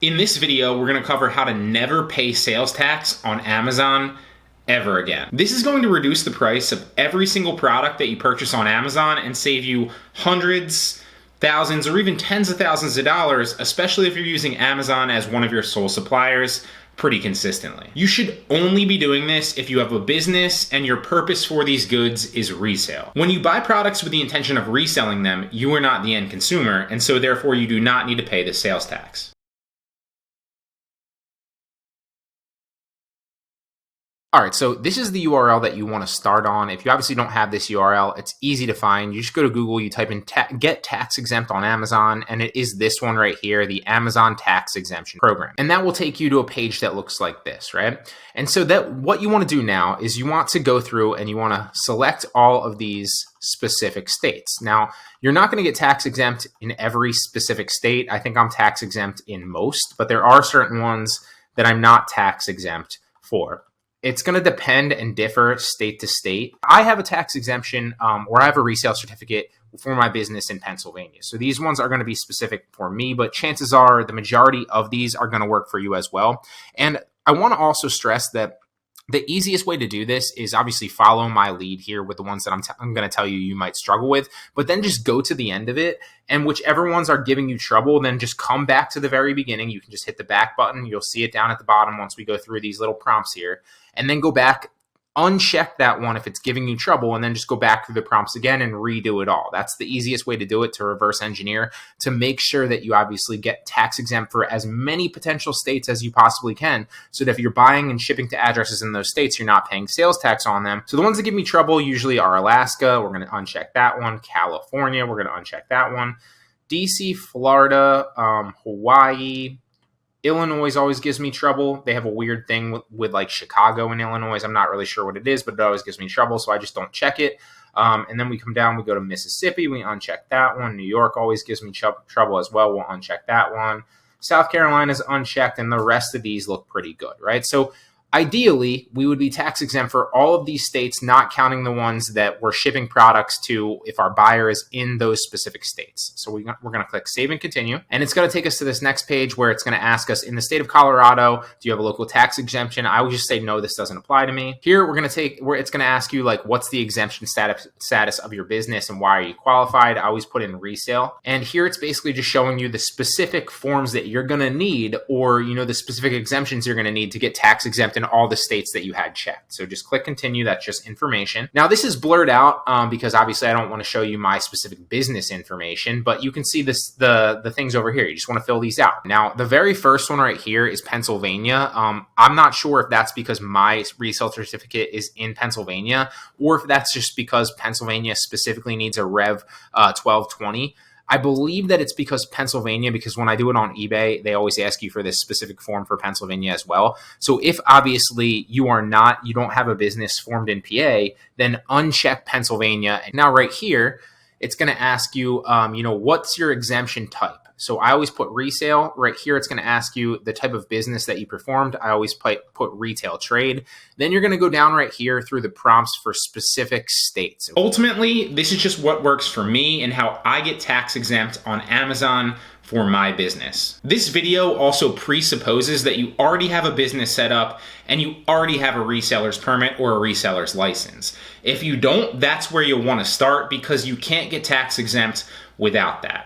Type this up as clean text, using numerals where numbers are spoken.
In this video, we're going to cover how to never pay sales tax on Amazon ever again. This is going to reduce the price of every single product that you purchase on Amazon and save you hundreds, thousands, or even tens of thousands of dollars, especially if you're using Amazon as one of your sole suppliers pretty consistently. You should only be doing this if you have a business and your purpose for these goods is resale. When you buy products with the intention of reselling them, you are not the end consumer, and so therefore you do not need to pay the sales tax. All right, so this is the URL that you want to start on. If you obviously don't have this URL, it's easy to find. You just go to Google, you type in get tax exempt on Amazon, and it is this one right here, the Amazon Tax Exemption Program. And that will take you to a page that looks like this, right? And so that what you want to do now is you want to go through and you want to select all of these specific states. Now, you're not going to get tax exempt in every specific state. I think I'm tax exempt in most, but there are certain ones that I'm not tax exempt for. It's going to depend and differ state to state. I have a tax exemption or I have a resale certificate for my business in Pennsylvania. So these ones are going to be specific for me, but chances are the majority of these are going to work for you as well. And I want to also stress that the easiest way to do this is obviously follow my lead here with the ones that I'm going to tell you might struggle with, but then just go to the end of it, and whichever ones are giving you trouble, then just come back to the very beginning. You can just hit the back button. You'll see it down at the bottom once we go through these little prompts here, and then go back, uncheck that one if it's giving you trouble, and then just go back through the prompts again and redo it all. That's the easiest way to do it, to reverse engineer, to make sure that you obviously get tax exempt for as many potential states as you possibly can, so that if you're buying and shipping to addresses in those states, you're not paying sales tax on them. So the ones that give me trouble usually are Alaska. We're going to uncheck that one. California, we're going to uncheck that one. DC, Florida, Hawaii, Illinois always gives me trouble. They have a weird thing with like Chicago and Illinois. I'm not really sure what it is, but it always gives me trouble, so I just don't check it. And then we come down, we go to Mississippi, we uncheck that one. New York always gives me trouble as well. We'll uncheck that one. South Carolina's unchecked, and the rest of these look pretty good, right? So ideally, we would be tax exempt for all of these states, not counting the ones that we're shipping products to if our buyer is in those specific states. So we're going to click Save and Continue, and it's going to take us to this next page where it's going to ask us, in the state of Colorado, do you have a local tax exemption? I would just say, no, this doesn't apply to me. Here, it's going to ask you, like, what's the exemption status of your business and why are you qualified? I always put in resale. And here, it's basically just showing you the specific forms that you're going to need, or, the specific exemptions you're going to need to get tax exempt in all the states that you had checked. So just click continue. That's just information. Now this is blurred out because obviously I don't want to show you my specific business information, but you can see this, the things over here. You just want to fill these out. Now the very first one right here is Pennsylvania. I'm not sure if that's because my resale certificate is in Pennsylvania, or if that's just because Pennsylvania specifically needs a Rev 1220. I believe that it's because Pennsylvania, because when I do it on eBay, they always ask you for this specific form for Pennsylvania as well. So if obviously you don't have a business formed in PA, then uncheck Pennsylvania. And now right here, it's going to ask you, what's your exemption type? So I always put resale. Right here, it's going to ask you the type of business that you performed. I always put retail trade. Then you're going to go down right here through the prompts for specific states. Ultimately, this is just what works for me and how I get tax exempt on Amazon for my business. This video also presupposes that you already have a business set up and you already have a reseller's permit or a reseller's license. If you don't, that's where you'll want to start, because you can't get tax exempt without that.